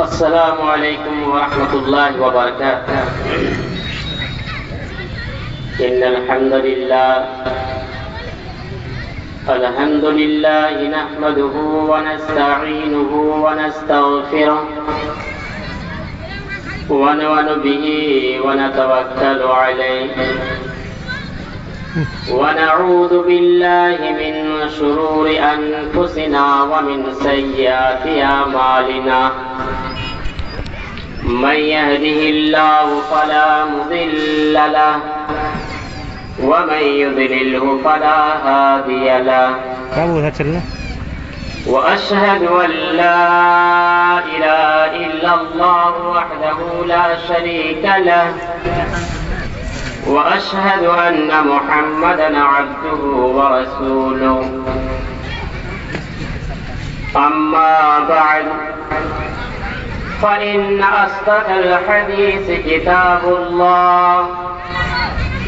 السلام علیکم ورحمۃ اللہ وبرکاتہ ان الحمد للہ نحمده ونستعینه ونستغفره ونؤمن به ونتوکل علیہ ونعوذ باللہ من شرور انفسنا ومن سیئات اعمالنا من يهده الله فلا مضل له ومن يضلله فلا هادي له وأشهد أن لا إله إلا الله وحده لا شريك له وأشهد أن محمدا عبده ورسوله أما بعد فإن أصدق الحديث كتاب الله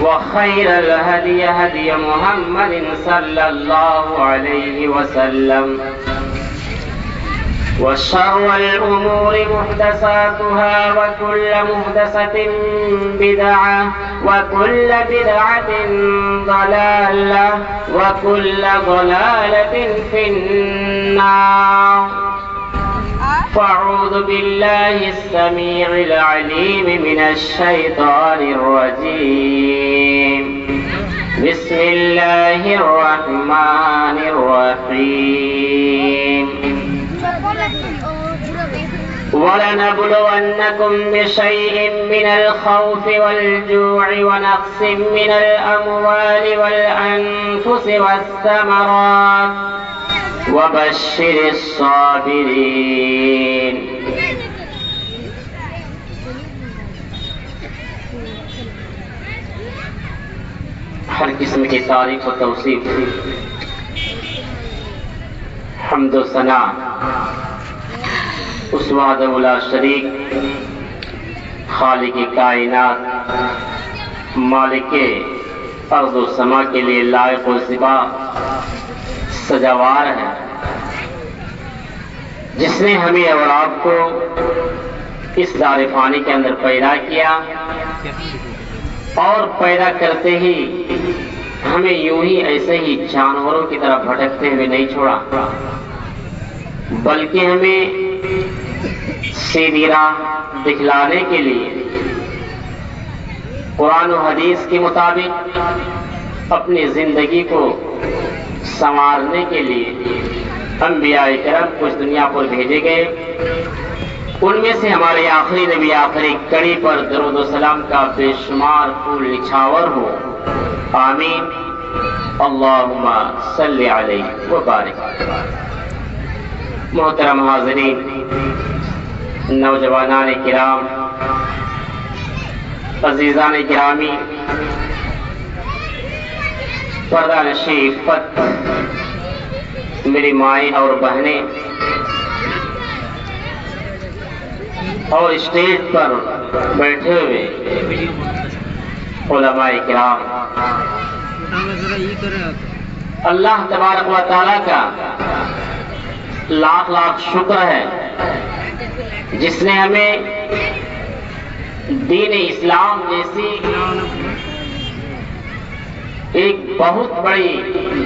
وخير الهدي هدي محمد صلى الله عليه وسلم وشر الأمور محدثاتها وكل محدثة بدعة وكل بدعة ضلالة وكل ضلالة في النار فاعوذ بالله السميع العليم من الشيطان الرجيم بسم الله الرحمن الرحيم ولنبلونكم بشيء من الخوف والجوع ونقص من الأموال والأنفس والثمرات وبشر الصابرين ہر قسم کی تعریف و توصیف حمد و ثنا اس وحدہ لا شریک خالق کائنات مالک ارض و سما کے لیے لائق و زیبا سجاوار ہے، جس نے ہمیں اور آپ کو اس دار فانی کے اندر پیدا کیا اور پیدا کرتے ہی ہمیں یوں ہی ایسے ہی جانوروں کی طرح بھٹکتے ہوئے نہیں چھوڑا، بلکہ ہمیں سیدھی راہ دکھلانے کے لیے قرآن و حدیث کے مطابق اپنی زندگی کو سنوارنے کے لیے انبیاء کرام کو اس دنیا پر بھیجے گئے۔ ان میں سے ہمارے آخری نبی آخری کڑی پر درود و سلام کا بے شمار پھول نچھاور ہو، آمین اللہم صلی علیہ وبارک۔ محترم حاضرین، نوجوانان کرام، عزیزان گرامی، پردہ نشین فت میری مائیں اور بہنیں اور اسٹیج پر بیٹھے ہوئے علماء کرام، اللہ تبارک و تعالیٰ کا لاکھ لاکھ شکر ہے جس نے ہمیں دین اسلام جیسی ایک بہت بڑی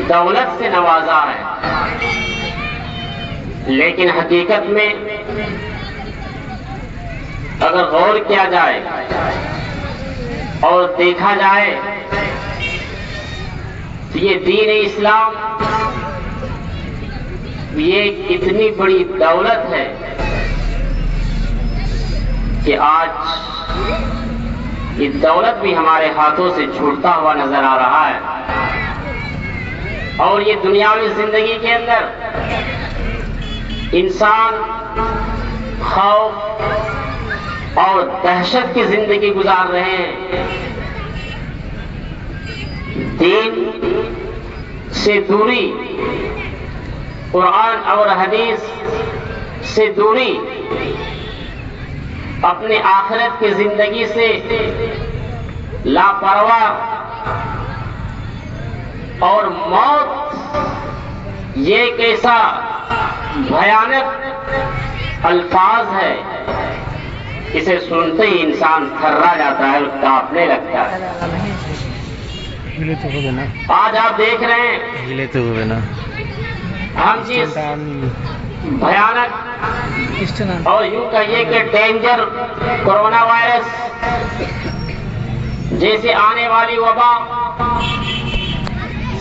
دولت سے نوازا ہے، لیکن حقیقت میں اگر غور کیا جائے اور دیکھا جائے تو یہ دین اسلام یہ اتنی بڑی دولت ہے کہ آج یہ دولت بھی ہمارے ہاتھوں سے چھوٹتا ہوا نظر آ رہا ہے، اور یہ دنیاوی زندگی کے اندر انسان خوف اور دہشت کی زندگی گزار رہے ہیں۔ دین سے دوری، قرآن اور حدیث سے دوری، اپنے آخرت کی زندگی سے لاپرواہ اور موت یہ ایک ایسا بھیانک الفاظ ہے، اسے سنتے ہی انسان تھرا جاتا ہے، کانپنے لگتا ہے۔ آج آپ دیکھ رہے ہیں ہم جس بھیانک اور یوں کہیے کہ ڈینجر کورونا وائرس جیسے آنے والی وبا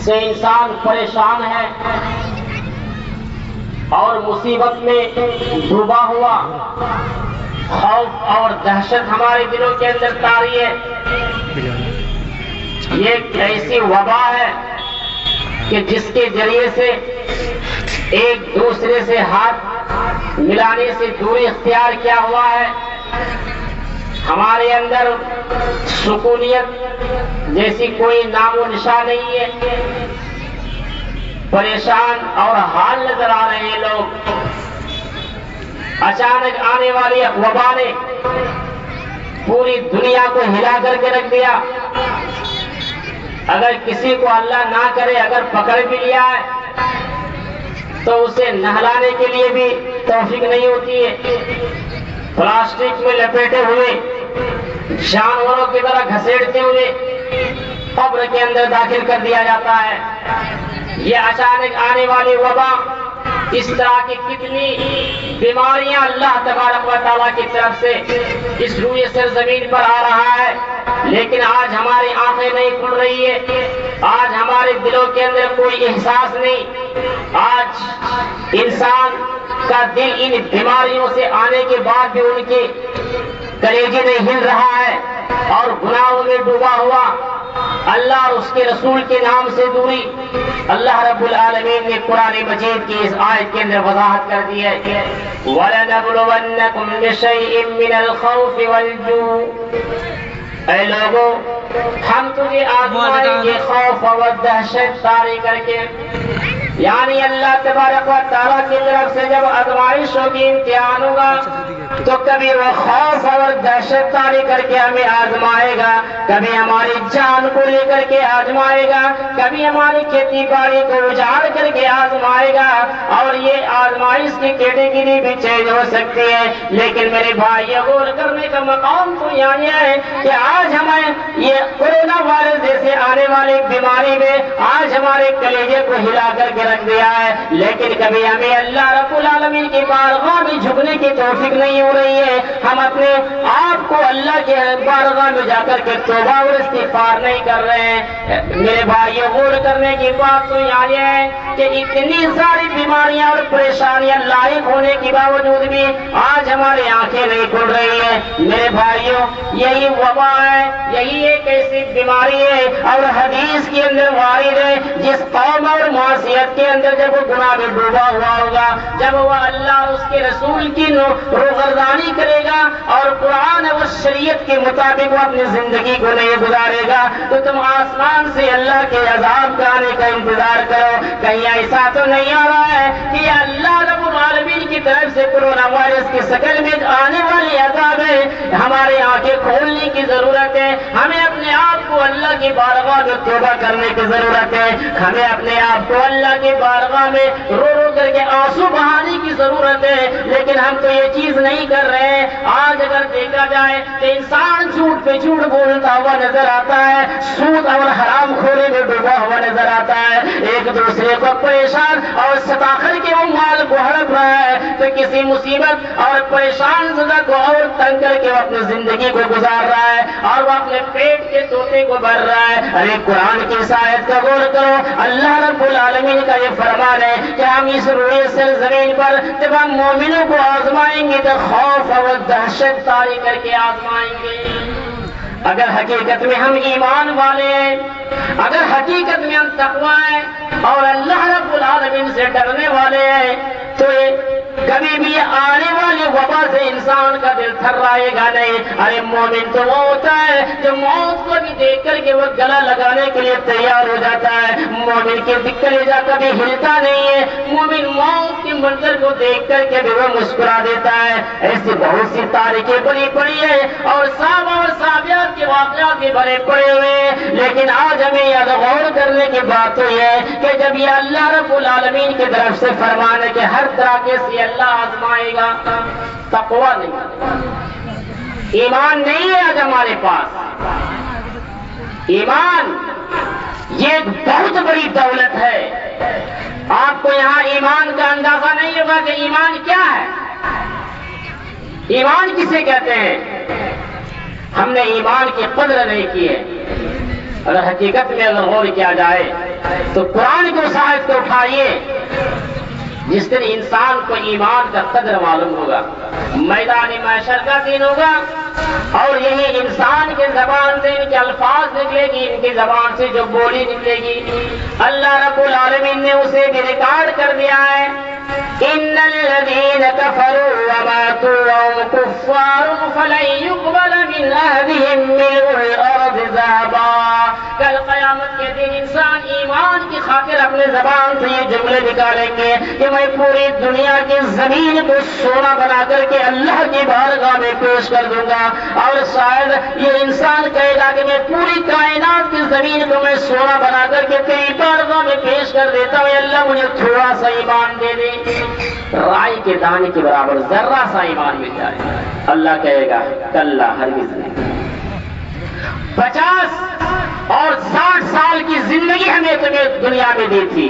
سے انسان پریشان ہے اور مصیبت میں ڈوبا ہوا، خوف اور دہشت ہمارے دلوں کے اندر طاری ہے۔ یہ ایک ایسی وبا ہے کہ جس کے ذریعے سے ایک دوسرے سے ہاتھ ملانے سے دوری اختیار کیا ہوا ہے۔ ہمارے اندر سکونیت جیسی کوئی نام و نشان نہیں ہے، پریشان اور حال نظر آ رہے ہیں لوگ۔ اچانک آنے والی وبا نے پوری دنیا کو ہلا کر کے رکھ دیا۔ اگر کسی کو اللہ نہ کرے اگر پکڑ بھی لیا ہے تو اسے نہلانے کے لیے بھی توفیق نہیں ہوتی ہے۔ پلاسٹک میں لپیٹے ہوئے جانوروں کی طرح گھسیٹتے ہوئے قبر کے اندر داخل کر دیا جاتا ہے۔ یہ اچانک آنے والی وبا، اس طرح کی کتنی بیماریاں اللہ تبارک و تعالیٰ کی طرف سے اس روئے سرزمین پر آ رہا ہے، لیکن آج ہماری آنکھیں نہیں کھل رہی ہے، آج ہمارے دلوں کے اندر کوئی احساس نہیں۔ آج انسان کا دل ان بیماریوں سے آنے کے بعد بھی ان کے کلیجے میں ہل رہا ہے اور گناہوں میں ڈوبا ہوا۔ اللہ اور اس کے رسول کے نام سے دوری۔ اللہ رب العالمین نے قرآن مجید کی اس آیت کے اندر وضاحت کر دی ہے کہ وَلَنَبْلُوَنَّكُمْ بِشَيْءٍ مِّنَ الْخَوْفِ وَالْجُوعِ، اے لوگوں ہم تجھے آزمائیں گے خوف اور دہشت طاری کر کے۔ یعنی اللہ تبارک و تعالیٰ کی طرف سے جب آزمائش ہوگی، امتحان ہوگا، تو کبھی وہ خوف اور دہشت طاری کر کے ہمیں آزمائے گا، کبھی ہماری جان کو لے کر کے آزمائے گا، کبھی ہماری کھیتی باڑی کو اجاڑ کر کے آزمائے گا، اور یہ آزمائش کی کیٹیگری بھی چینج ہو سکتی ہے۔ لیکن میرے بھائی غور کرنے کا مقام تو یہاں ہے کہ آج ہمیں یہ کورونا وائرس جیسے آنے والی بیماری میں آج ہمارے کلیجے کو ہلا کر کے رکھ دیا ہے، لیکن کبھی ہمیں اللہ رب العالمین کی بارگاہ میں جھکنے کی توفیق نہیں ہو رہی ہے۔ ہم اپنے آپ کو اللہ کے بارگاہ میں جا کر کے توبہ اور استغفار نہیں کر رہے ہیں۔ میرے بھائیو غور کرنے کی بات تو یہاں ہے کہ اتنی ساری بیماریاں اور پریشانیاں لاحق ہونے کے باوجود بھی آج ہماری آنکھیں نہیں کھل رہی ہیں۔ میرے بھائیو یہی وبا ہے، یہی ایک ایسی بیماری ہے اور حدیث کے اندر وارد ہے، جس قوم اور معصیت کے اندر جب وہ گناہ میں ڈوبا ہوا ہوگا، جب وہ اللہ اور اس کے رسول کی روغردانی کرے گا اور قرآن و شریعت کے مطابق وہ اپنی زندگی کو نہیں گزارے گا، تو تم آسمان سے اللہ کے عذاب کا آنے کا انتظار کرو۔ کہیں ایسا تو نہیں آ رہا ہے کہ اللہ رب العالمین کی طرف سے کورونا وائرس کی شکل میں آنے والی عذاب ہے؟ ہماری آنکھیں کھولنے کی ضرورت ہے، ہمیں اپنے آپ کو اللہ کی بارگاہ میں توبہ کرنے کی ضرورت ہے، ہمیں اپنے آپ کو اللہ کی بارگاہ میں رو رو کر کے آنسو بہانے کی ضرورت ہے، لیکن ہم تو یہ چیز نہیں کر رہے ہیں۔ آج اگر دیکھا جائے تو انسان جھوٹ پہ جھوٹ بولتا ہوا نظر آتا ہے، سود اور حرام خوری میں ڈوبا ہوا نظر آتا ہے، ایک دوسرے کو پریشان اور ستا کر کے وہ مال کو ہڑپ رہا ہے، تو کسی مصیبت اور پریشان زدہ کو اور تنگ کر کے وہ اپنی زندگی کو گزار رہا ہے اور وہ اپنے پیٹ کے طوطے کو بھر رہا ہے۔ ارے قرآن کی اس آیت کا غور کرو، اللہ رب العالمین کا یہ فرمان ہے کہ ہم اس روئے سرزمین پر جب ہم مومنوں کو آزمائیں گے تو خوف اور دہشت طاری کر کے آزمائیں گے۔ اگر حقیقت میں ہم ایمان والے ہیں، اگر حقیقت میں ہم تقوی ہیں اور اللہ رب العالمین سے ڈرنے والے ہیں، تو کبھی بھی آنے والی وبا سے انسان کا دل تھرائے گا نہیں۔ ارے مومن تو وہ ہوتا ہے جو موت کو بھی دیکھ کر کے وہ گلا لگانے کے لیے تیار ہو جاتا ہے۔ مومن کی کلیجہ کبھی ہلتا نہیں ہے، مومن موت کے منظر کو دیکھ کر کے بھی وہ مسکرا دیتا ہے۔ ایسی بہت سی تاریخیں بنی پڑی ہے اور صحابہ اور صحابیات کے واقعات بھی بنے پڑے ہوئے ہیں، لیکن آج ہمیں یہ غور کرنے کی بات تو یہ ہے کہ جب یہ اللہ رب العالمین کی طرف سے فرمان ہے کہ ہر طرح کے سے اللہ آزمائے گا، تقویٰ نہیں، ایمان نہیں ہے آج ہمارے پاس۔ ایمان یہ ایک بہت بڑی دولت ہے۔ آپ کو یہاں ایمان کا اندازہ نہیں ہوگا کہ ایمان کیا ہے، ایمان کسے کہتے ہیں۔ ہم نے ایمان کی قدر نہیں کی ہے۔ اگر حقیقت میں اگر غور کیا جائے تو قرآن کی اس آیت کو اٹھائیے، جس دن انسان کو ایمان کا قدر معلوم ہوگا، میدان محشر کا دن ہوگا، اور یہی انسان کے زبان سے ان کے الفاظ نکلے گی، ان کی زبان سے جو بولی نکلے گی، اللہ رب العالمین نے اسے بھی ریکارڈ کر دیا ہے۔ ان الذين كفروا وماتوا وهم كفار فلن يقبل من احدهم ملء الارض ذهبا۔ کل قیامت کے دن انسان ایمان کی خاطر اپنے زبان سے یہ جملے نکالیں گے کہ میں پوری دنیا کی زمین کو سونا بنا کر کے اللہ کی بارگاہ میں پیش کر دوں گا، اور شاید یہ انسان کہے گا کہ میں پوری کائنات کی زمین کو میں سونا بنا کر کے تیری بارگاہ میں پیش کر دیتا ہوں، اللہ مجھے تھوڑا سا ایمان دے دے۔ رائی کے دانے کے برابر ذرہ سا ایمان مل جائے، اللہ کہے گا کلا ہرگز نہیں۔ 50 اور 60 سال کی زندگی ہمیں تمہیں دنیا میں دی تھی،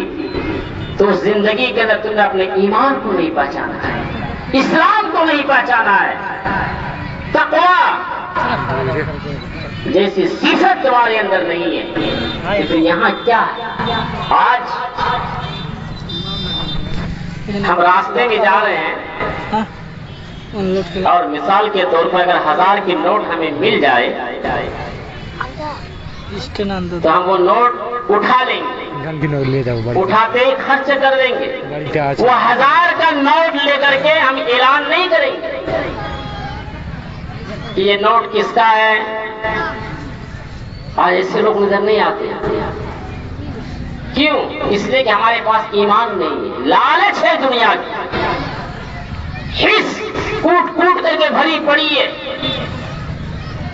تو اس زندگی کے اندر تم نے اپنے ایمان کو نہیں پہچانا ہے، اسلام کو نہیں پہچانا ہے، تقویٰ جیسی صفت تمہارے اندر نہیں ہے، تو یہاں کیا ہے؟ آج ہم راستے میں جا رہے ہیں اور مثال کے طور پر اگر 1000 کی نوٹ ہمیں مل جائے تو ہم وہ نوٹ اٹھا لیں گے، اٹھاتے ہی خرچ کر دیں گے۔ وہ 1000 کا نوٹ لے کر کے ہم اعلان نہیں کریں گے کہ یہ نوٹ کس کا ہے۔ آج ایسے لوگ نظر نہیں آتے، کیوں؟ اس لیے کہ ہمارے پاس ایمان نہیں ہے، لالچ ہے دنیا کی، حس کوٹ کوٹ کر کے بھری پڑی ہے۔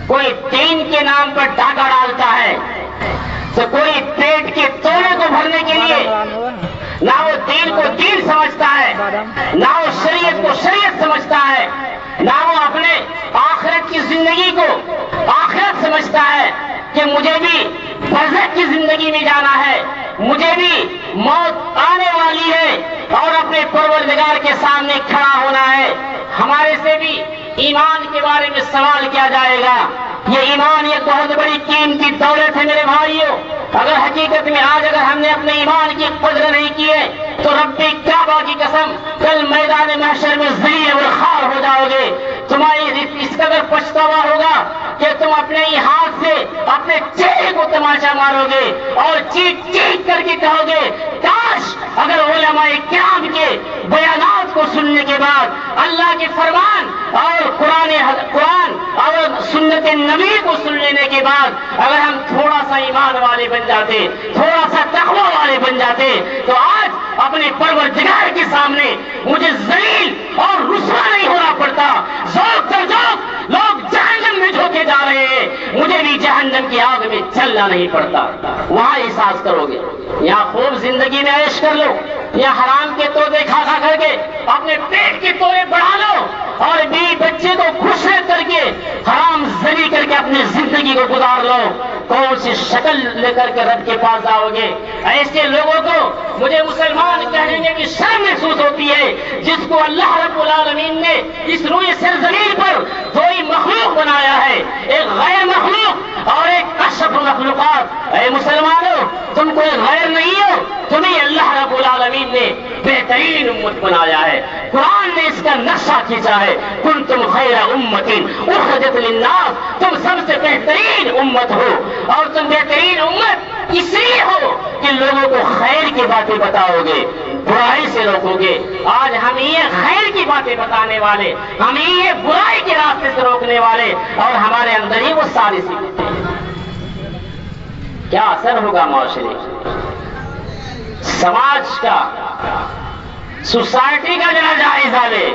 کوئی دین کے نام پر ڈاکہ ڈالتا ہے تو کوئی پیٹ کے تولے کو بھرنے کے لیے نہ وہ دین کو دین سمجھتا ہے، نہ وہ شریعت کو شریعت سمجھتا ہے، نہ وہ اپنے آخرت کی زندگی کو آخرت سمجھتا ہے کہ مجھے بھی برزخ کی زندگی میں جانا ہے، مجھے بھی موت آنے والی ہے اور اپنے پروردگار کے سامنے کھڑا ہونا ہے۔ ہمارے سے بھی ایمان کے بارے میں سوال کیا جائے گا۔ یہ ایمان ایک بہت بڑی قیمتی دولت ہے میرے بھائیوں۔ اگر حقیقت میں آج اگر ہم نے اپنے ایمان کی قدر نہیں کی ہے تو رب کعبہ کی قسم کل میدان محشر میں ذلیل اور خوار ہو جاؤ گے۔ تمہاری اس قدر پچھتاوا ہوگا کہ تم اپنے ہی ہاتھ سے اپنے چہرے کو تماشا مارو گے اور چیخ چیخ کر کے کہو گے کاش اگر علماء کرام کے بیانات کو سننے کے بعد اللہ کے فرمان اور قرآن اور سنت نبی کو سن لینے کے بعد اگر ہم تھوڑا سا ایمان والے بن جاتے، تھوڑا سا تقویٰ والے بن جاتے، تو آج اپنے پروردگار کے سامنے مجھے ذلیل اور رسوا نہیں ہونا پڑتا۔ ذوق در ذوق لوگ جہنم میں جھونکے جا رہے ہیں، مجھے بھی جہنم کی آگ میں چلنا نہیں پڑتا۔ وہاں احساس کرو گے۔ یہاں خوب زندگی میں عیش کر لو، یا حرام کے تودے کھا کھا کر کے اپنے پیٹ کے تولے بڑھا لو اور بیوی بچے کو خوش کر کے حرام زنی کر کے اپنی زندگی کو گزار لو، کون سی شکل لے کر کے رب کے پاس آؤ گے؟ ایسے لوگوں کو مجھے مسلمان کہنے میں بھی شرم محسوس ہوتی ہے جس کو اللہ رب العالمین نے اس روئے سرزمین پر کوئی مخلوق بنایا ہے، ایک غیر مخلوق اور ایک اشرف مخلوقات۔ اے مسلمانوں، تم کوئی غیر نہیں ہو، تمہیں اللہ رب العالمین نے بہترین امت بنایا ہے۔ قرآن نے اس کا نقشہ کھینچا ہے، کنتم خیر امت اخرجت للناس، تم سب سے بہترین امت ہو، اور تم بہترین امت اس لیے ہو کہ لوگوں کو خیر کی باتیں بتاؤ گے، برائی سے روکو گے۔ آج ہم یہ خیر کی باتیں بتانے والے، ہم یہ برائی کے راستے سے روکنے والے، اور ہمارے اندر ہی وہ ساری صفتیں، کیا اثر ہوگا معاشرے، سماج کا، سوسائٹی کا ذرا جائزہ لے۔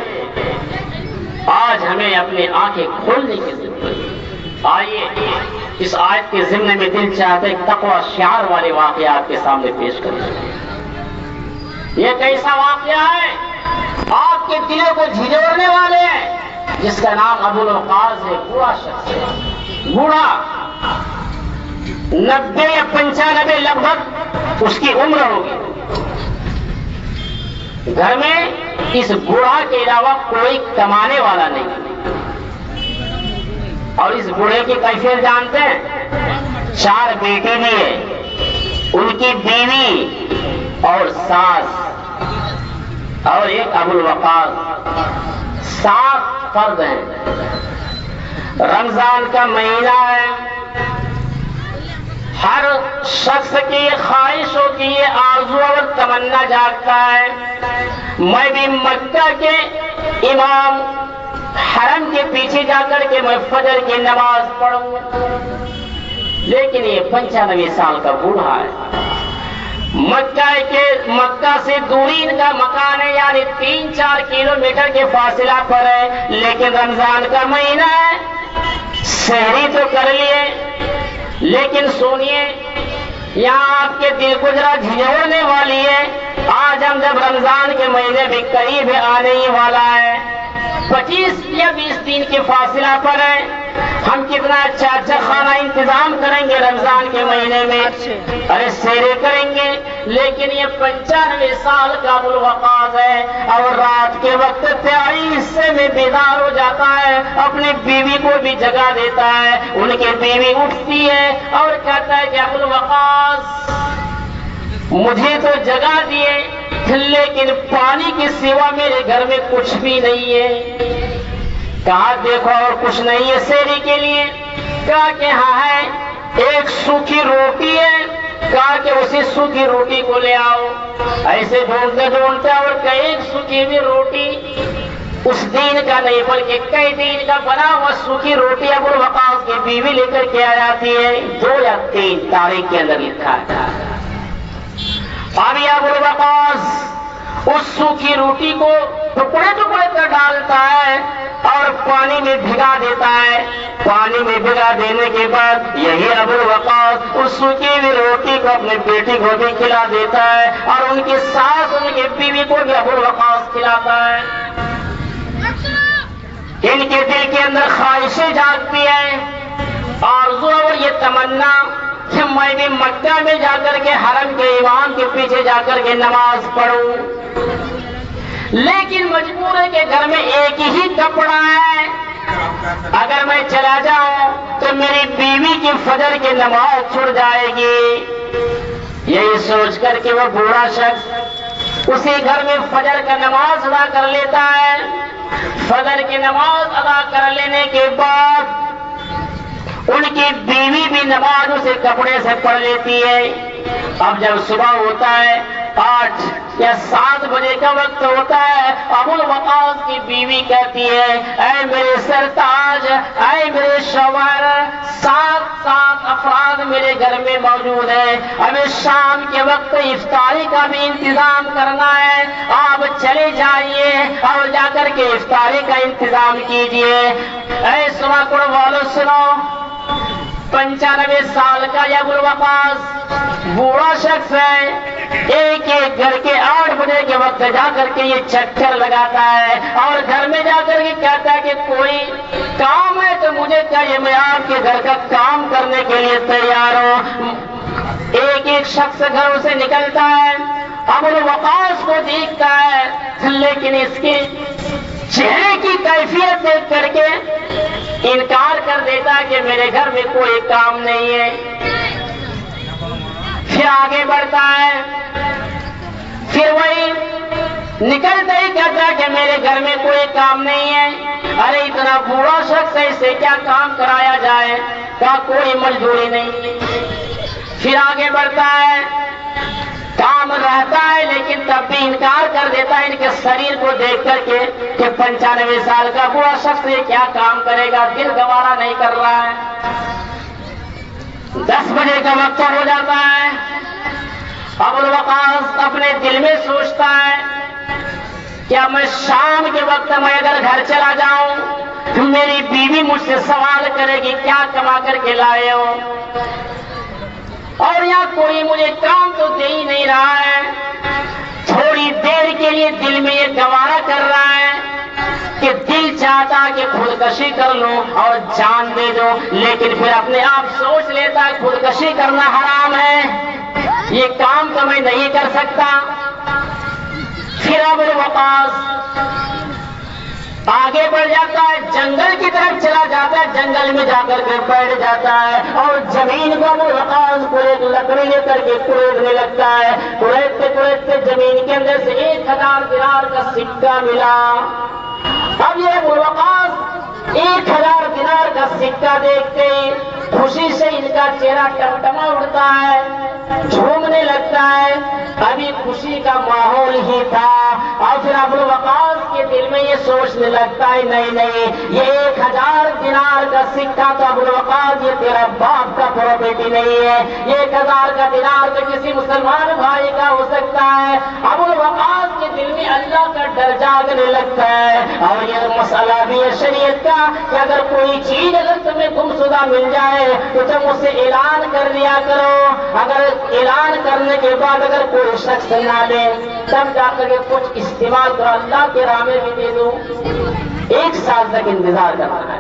آج ہمیں اپنی آنکھیں کھولنے کی ضرورت ہے۔ آئیے اس آیت کے ضمن میں دل چاہتے ایک تقوی شعار والے واقعات کے سامنے پیش کریں۔ یہ کیسا واقعہ ہے؟ آپ کے دلوں کو جھنجھوڑنے والے ہیں، جس کا نام ابو الوقاص ہے، بوڑھا شخص ہے، بوڑھا 90 یا 95 لگ بھگ اس کی عمر ہوگی۔ گھر میں اس بوڑھا کے علاوہ کوئی کمانے والا نہیں، اور اس بوڑھے کی کیفیت جانتے ہیں؟ 4 بیٹے بھی ہیں، ان کی بیوی اور ساس اور ایک ابو الوقاص، 7 فرد ہیں۔ رمضان کا مہینہ ہے، ہر شخص کی یہ خواہش ہوتی ہے، آرزو اور تمنا جاگتا ہے، میں بھی مکہ کے امام حرم کے پیچھے جا کر کے میں فجر کی نماز پڑھوں، لیکن یہ 95 سال کا بوڑھا ہے، مکہ سے دوری ان کا مکان ہے، یعنی 3-4 کلومیٹر کے فاصلہ پر ہے، لیکن رمضان کا مہینہ ہے، سحری تو کر لیے، لیکن سنیے یہاں آپ کے دل کو ذرا جھنجھوڑنے والی ہے۔ آج ہم جب رمضان کے مہینے بھی قریب آنے ہی والا ہے، 25 یا 20 دن کے فاصلہ پر ہے، ہم کتنا اچھا کھانا انتظام کریں گے رمضان کے مہینے میں، ارے سیرے کریں گے، لیکن یہ 95 سال کا ابو الوقاص ہے، اور رات کے وقت 23 حصے میں بیدار ہو جاتا ہے، اپنی بیوی کو بھی جگا دیتا ہے، ان کی بیوی اٹھتی ہے اور کہتا ہے کہ ابو الوقاص مجھے تو جگا دیے، لیکن پانی کے سوا میرے گھر میں کچھ بھی نہیں ہے۔ کہا دیکھو اور کچھ نہیں ہے سیری کے لیے؟ کہا کہ ہاں ہے، ایک سوکھی روٹی ہے، کہا کہ اسی سوکھی روٹی کو لے آؤ۔ ایسے ڈھونڈتے ڈھونڈتے اور ایک سوکھی ہوئی روٹی، اس دین کا نہیں بلکہ کئی دن کا بنا ہوا سوکھی روٹی ابو الوقاص کی بیوی لے کر کے آ جاتی ہے، 2 یا 3 تاریخ کے اندر لکھا ہے۔ ابھی ابو الوقاص اس سوکھی روٹی کو ٹکڑے ٹکڑے کر ڈالتا ہے اور پانی میں بھگا دیتا ہے۔ پانی میں بھگا دینے کے بعد یہی ابو الوقاص اس سوکھی ہوئی روٹی کو اپنے بیٹی کو بھی کھلا دیتا ہے، اور ان کی ساس ان کی بیوی کو بھی ابو الوقاص کھلاتا ہے۔ ان کے دل کے اندر خواہشیں جاگتی ہیں، آرزو اور یہ تمنا کہ میں بھی مکہ میں جا کر کے حرم کے امام کے پیچھے جا کر کے نماز پڑھوں، لیکن مجبور ہے کہ گھر میں ایک ہی کپڑا ہے، اگر میں چلا جاؤں تو میری بیوی کی فجر کی نماز چھوٹ جائے گی۔ یہی سوچ کر کے وہ بوڑھا شخص اسی گھر میں فجر کا نماز ادا کر لیتا ہے۔ فجر کی نماز ادا کر لینے کے بعد ان کی بیوی بھی نماز اسے کپڑے سے پڑھ لیتی ہے۔ اب جب صبح ہوتا ہے، 8 یا 7 بجے کا وقت ہوتا ہے، ابو الوقاص کی بیوی کہتی ہے، اے میرے سرتاج، اے میرے شوہر، 7 افراد میرے گھر میں موجود ہیں، ابھی شام کے وقت افطاری کا بھی انتظام کرنا ہے، آپ چلے جائیے اور جا کر کے افطاری کا انتظام کیجیے۔ اے صبح کو والو سنو، 95 سال کا یہ ابو الوقاص بوڑھا شخص ہے، ایک گھر کے 8 بجے کے وقت جا کر کے یہ چکر لگاتا ہے اور گھر میں جا کر کے کہتا ہے کہ کوئی کام ہے تو مجھے چاہیے، میں آپ کے گھر کا کام کرنے کے لیے تیار ہوں۔ ایک شخص گھروں سے نکلتا ہے، ابو الوقاص کو دیکھتا ہے، لیکن اس کے چہرے کی کیفیت دیکھ کر کے انکار کر دیتا ہے کہ میرے گھر میں کوئی کام نہیں ہے۔ پھر آگے بڑھتا ہے، پھر وہی نکلتا ہی کہتا ہے کہ میرے گھر میں کوئی کام نہیں ہے۔ ارے اتنا بوڑھا شخص ہے، اسے کیا کام کرایا جائے؟ کہا کوئی مزدوری نہیں ہے۔ پھر آگے بڑھتا ہے، کام رہتا ہے لیکن تب بھی انکار کر دیتا ہے ان کے شریر کو دیکھ کر کے کہ 95 سال کا بوڑھا شخص یہ کیا کام کرے گا، دل گوارا نہیں کر رہا ہے۔ 10 بجے کا وقت ہو جاتا ہے، ابو الوقاص اپنے دل میں سوچتا ہے کیا میں شام کے وقت میں اگر گھر چلا جاؤں میری بیوی مجھ سے سوال کرے گی کیا کما کر کے لائے ہو، اور یہاں کوئی مجھے کام تو دے ہی نہیں رہا ہے۔ تھوڑی دیر کے لیے دل میں یہ گوارا کر رہا ہے چاہتا کہ خودکشی کر لوں اور جان دے دو، لیکن پھر اپنے آپ سوچ لیتا ہے خودکشی کرنا حرام ہے، یہ کام تو میں نہیں کر سکتا۔ پھر ابو الوقاص آگے بڑھ جاتا ہے، جنگل کی طرف چلا جاتا ہے، جنگل میں جا کر کے بیٹھ جاتا ہے اور زمین کو ابو الوقاص کو ایک لکڑی لے کر کے کوڑنے لگتا ہے۔ کوڑتے زمین کے اندر سے 1000 دینار کا سکہ ملا۔ اب یہ ابو الوقاص 1000 دینار کا سکہ دیکھتے ہی خوشی سے ان کا چہرہ ٹمٹما اڑتا ہے، جھومنے لگتا ہے۔ ابھی خوشی کا ماحول ہی تھا اور پھر ابو الوقاص کے دل میں یہ سوچنے لگتا ہے نہیں یہ 1000 دینار کا سکہ تو ابو الوقاص یہ تیرا باپ کا پراپرٹی نہیں ہے، یہ 1000 کا دینار تو کسی مسلمان بھائی کا ہو سکتا ہے۔ ابو الوقاص کے دل میں اللہ کا ڈر جاگنے لگتا ہے اور یہ مسئلہ بھی ہے شریعت کا کہ اگر کوئی چیز اگر تمہیں گمشدہ مل جائے تو تم اسے اعلان کر دیا کرو، اگر اعلان کرنے کے بعد اگر کوئی شخص نہ لے تب جا کر کے کچھ استعمال کرو، اللہ کے راہ میں بھی دے دو۔ 1 سال تک انتظار کرنا ہے،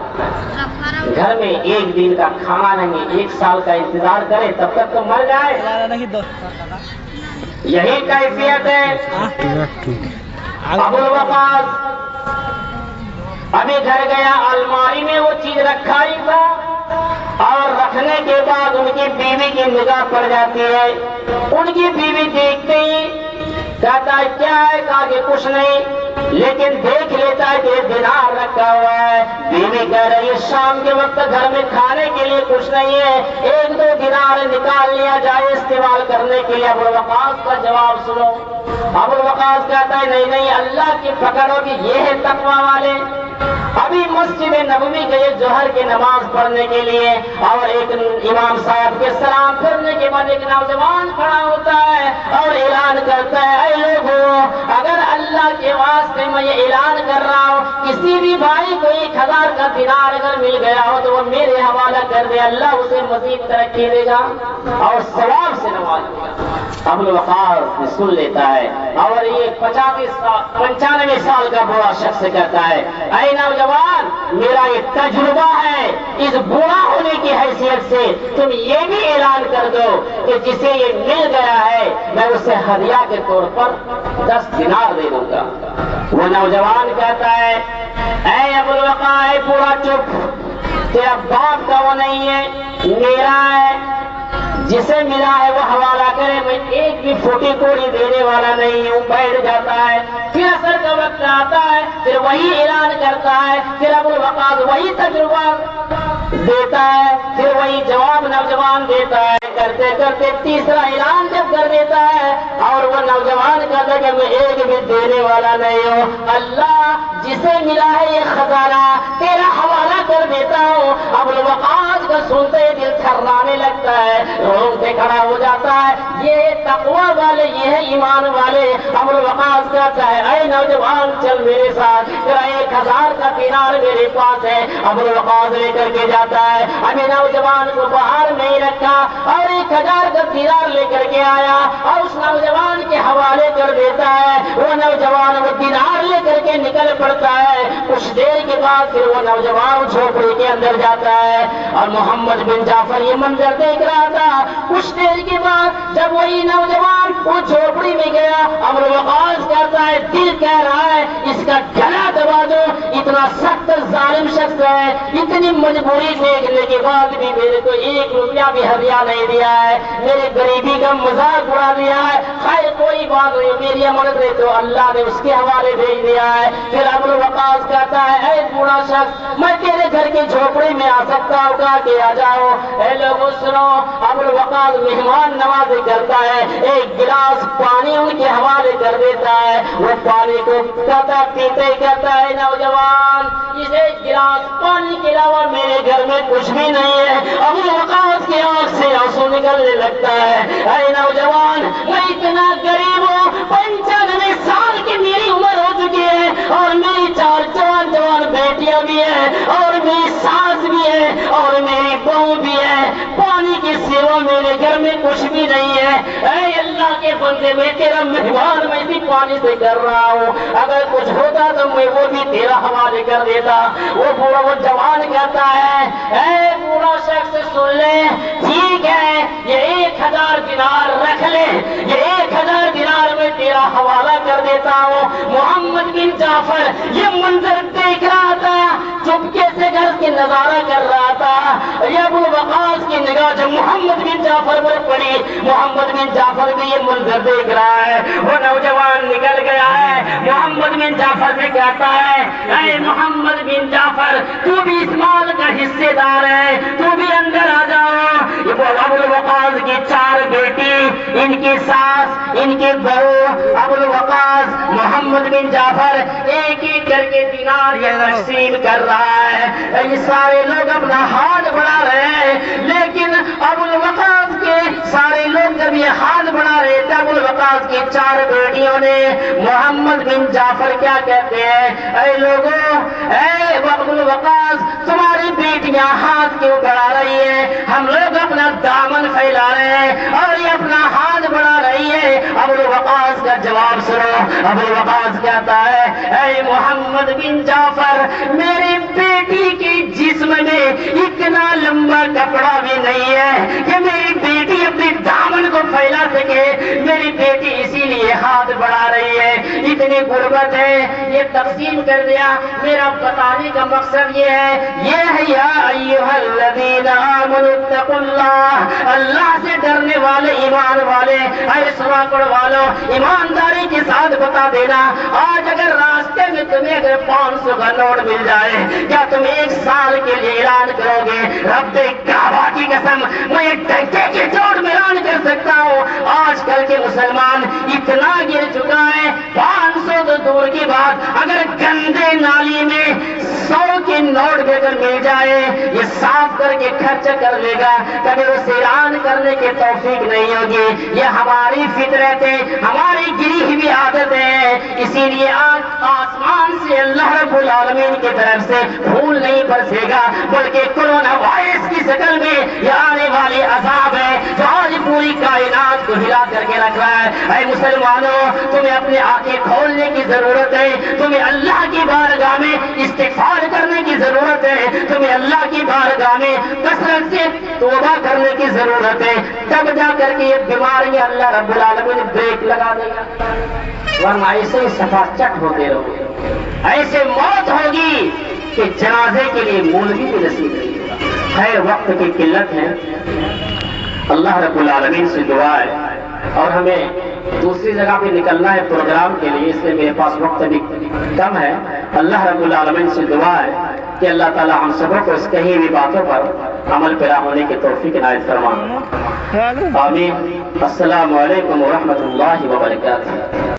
گھر میں 1 دن کا کھانا نہیں، 1 سال کا انتظار کرے تب تک تو مر جائے، یہی کیفیت ہے۔ ابو الوقاص ابھی گھر گیا، الماری میں وہ چیز رکھا ہی تھا اور رکھنے کے بعد ان کی بیوی کی نگاہ پڑ جاتی ہے۔ ان کی بیوی دیکھتے ہی کہتا ہے کیا ہے، کہا کہ کچھ نہیں، لیکن دیکھ لیتا ہے کہ دینار رکھا ہوا ہے۔ بیوی کہہ رہی ہے شام کے وقت گھر میں کھانے کے لیے کچھ نہیں ہے، 1-2 دینار نکال لیا جائے استعمال کرنے کے لیے۔ ابو الوقاص کا جواب سنو، ابو الوقاص کہتا ہے نہیں اللہ کی پکڑ ہوگی، یہ ہے تقویٰ والے۔ ابھی مسجد نبوی گئے ظہر کی نماز پڑھنے کے لیے اور ایک امام صاحب کے سلام پھرنے کے بعد ایک نوجوان کھڑا ہوتا ہے اور اعلان کرتا ہے اے لوگوں، اگر اللہ کے واسطے میں یہ اعلان کر رہا ہوں کسی بھی بھائی کو 1000 کا دینار اگر مل گیا ہو تو وہ میرے حوالہ کر دے، اللہ اسے مزید ترقی دے گا اور ثواب سے نواز دے گا۔ ابو الوقاص سن لیتا ہے اور یہ 95 سال کا بوڑھا شخص کہتا ہے اے نوجوان، میرا یہ تجربہ ہے، اس بوڑھا ہونے کی حیثیت سے تم یہ بھی اعلان کر دو کہ جسے یہ مل گیا ہے میں اسے ہدیہ کے طور پر 10 دینار دے دوں گا۔ وہ نوجوان کہتا ہے اے ابو الوقاص، اے بوڑھا چپ، تیرا باپ کا وہ نہیں ہے، میرا ہے، جسے ملا ہے وہ حوالہ کرے، میں ایک بھی پھوٹی کوڑی دینے والا نہیں ہوں۔ بیٹھ جاتا ہے، پھر عصر کا وقت آتا ہے، پھر وہی اعلان کرتا ہے، پھر ابو الوقاص وہی تجربہ دیتا ہے، پھر وہی جواب نوجوان دیتا ہے۔ کرتے کرتے تیسرا اعلان جب کر دیتا ہے اور وہ نوجوان کہتا ہے کہ میں ایک بھی دینے والا نہیں ہوں، اللہ جسے ملا ہے یہ خزانہ تیرا حوالہ کر دیتا ہوں۔ ابو الوقاص کا سنتے ہی دل تھرانے لگتا ہے، روتے کھڑا ہو جاتا ہے، یہ تقویٰ والے، یہ ہے ایمان والے۔ ابو الوقاص کہتا ہے اے نوجوان چل میرے ساتھ، تیرا 1000 کا دینار میرے پاس ہے۔ ابو الوقاص لے کر کے جاتا ہے، ابھی نوجوان کو باہر نہیں رکھا اور 1000 کا دینار لے کر کے آیا اور اس نوجوان کے حوالے کر دیتا ہے۔ وہ نوجوان وہ دینار لے کر کے نکل پڑتا ہے، کچھ دیر کے بعد پھر وہ نوجوان جھوپڑی کے اندر جاتا ہے اور محمد بن جعفر یہ منظر دیکھ رہا تھا۔ کچھ دیر کے بعد جب وہی نوجوان وہ جھوپڑی میں گیا، ابو الوقاص کہتا ہے دل کہہ رہا ہے اس کا گلا دبا دو، اتنا سخت ظالم شخص ہے، اتنی مجبوری دیکھنے کے بعد بھی میرے کو 1 روپیہ بھی ہدیہ نہیں دیا ہے، میرے غریبی کا مذاق اڑا دیا ہے۔ خیر کوئی بات نہیں، میری امانت ہے تو اللہ نے اس کے حوالے بھیج دیا ہے۔ پھر ابو الوقاص کہتا ہے اے بوڑھا شخص، میں تیرے گھر کی جھوپڑی میں آ سکتا ہوں؟ کہا کہ آ جاؤ۔ اے لوگوں سنو، ابو الوقاص مہمان نوازی کرتا ہے، 1 گلاس پانی ان کے حوالے کر دیتا ہے، وہ پانی کو کہتا پیتے ہی کہتا ہے نوجوان اس 1 گلاس پانی کے علاوہ میرے گھر میں کچھ بھی نہیں ہے۔ ابو الوقاص کی آنکھ سے آنسو نکلنے لگتا ہے، اے نوجوان میں اتنا غریب ہوں، 95 سال کی میری عمر ہو چکی ہے اور میری 4 جوان بیٹیاں بھی ہیں اور میری ساس بھی ہے اور میری بہو بھی ہے، پانی کے سوا میرے گھر میں کچھ بھی نہیں ہے۔ اے اللہ کے بندے، میں تیرا مہمان میں بھی پانی سے کر رہا ہوں، اگر کچھ ہوتا تو میں وہ بھی تیرا حوالے کر دیتا۔ وہ جوان کہتا ہے اے بوڑھا شخص سن لے، ٹھیک ہے یہ 1000 دینار رکھ لے، یہ 1000 دینار میں تیرا حوالہ کر دیتا ہوں۔ محمد بن جعفر یہ منظر دیکھ رہا تھا، چپکے سے گھر کے نظارہ کر رہا تھا۔ یہ ابو وقاص کی نگاہ جب محمد بن جعفر پر پڑی، محمد بن جعفر بھی یہ منظر دیکھ رہا ہے۔ وہ نوجوان نکل گیا ہے، محمد بن جعفر سے کہتا ہے اے محمد بن جعفر تو بھی اس مال کا حصے دار ہے، تو بھی اندر آ جاؤ۔ یہ ابو وقاص کی 4 بیٹی، ان کی ساس، ان کی بہو، ابو وقاص محمد بن جعفر ایک ایک کر کے دینار یہ تقسیم کر رہا ہے۔ یہ سارے لوگ اپنا ہاتھ بڑھا رہے ہیں، لیکن ابو وقاص کے سارے لوگ جب یہ ہاتھ بڑھا رہے تھے، ابو وقاص کی 4 بیٹیوں نے محمد بن جعفر کیا کہتے ہیں اے لوگوں، اے ابو وقاص تمہاری بیٹیاں ہاتھ کیوں بڑھا رہی ہیں؟ ہم لوگ اپنا دامن پھیلا رہے ہیں اور یہ اپنا ہاتھ بڑھا رہی ہے۔ ابو وقاص کا جواب سنو، ابو وقاص کہتا ہے اے محمد بن جعفر میری بیٹی کے جسم میں اتنا لمبا کپڑا بھی نہیں ہے کہ میری بیٹی اپنے دامن کو پھیلا سکے، میری بیٹی اسی لیے ہاتھ بڑھا رہی ہے، اتنی غربت ہے۔ یہ تقسیم کر دیا۔ میرا بتانے کا مقصد یہ ہے یا ایھا الذین آمنوا اتقوا اللہ، اللہ سے ڈرنے والے ایمان والے، اے سنا پڑھ والوں ایمانداری کے ساتھ بتا دینا، آج اگر راستے میں تمہیں اگر 500 کا نوٹ مل جائے، کیا تم 1 سال کے لیے اعلان کرو گے؟ رب کعبہ کی قسم میں ایک ڈنکے کی چوٹ میں اعلان کر سکتا ہوں، آج کل کے مسلمان اتنا گر چکا ہے، 500 تو دور کی بات، اگر گندے نالی میں 100 کے نوٹ بھی اگر مل جائے یہ صاف کر کے خرچ کر لے گا، کبھی اسے اعلان کرنے کی توفیق نہیں ہوگی۔ یہ ہماری فطرت ہے، ہماری گری ہوئی عادت ہے، اسی لیے آج آسمان سے اللہ رب العالمین کی طرف سے پھول نہیں برسے گا، بلکہ کورونا وائرس کی شکل میں یہ آنے والی عذاب ہے جو آج پوری کائنات کو ہلا کر کے رکھ رہا ہے۔ اے مسلمانوں تمہیں اپنی آنکھیں کھولنے کی ضرورت ہے، تمہیں اللہ کی بارگاہ میں استغفار کرنے کی ضرورت ہے، تمہیں اللہ کی بارگاہ میں کثرت سے توبہ کرنے کی ضرورت ہے، تب جا کر کے یہ بیماریاں اللہ رب العالمین بریک لگا دے گا، ورنہ ایسے ہی صفا چٹ ہوتے رہو گے، ایسے موت ہوگی کہ جنازے کے لیے مولوی بھی نصیب نہیں ہوگا۔ خیر وقت کی قلت ہے، اللہ رب العالمین سے دعا ہے اور ہمیں دوسری جگہ پہ نکلنا ہے پروگرام کے لیے، اس لیے میرے پاس وقت بھی کم ہے۔ اللہ رب العالمین سے دعا ہے کہ اللہ تعالی ہم سبوں کو اس کہی ہوئی باتوں پر عمل پیرا ہونے کی توفیق عنایت فرمائے، آمین۔ السلام علیکم ورحمۃ اللہ وبرکاتہ۔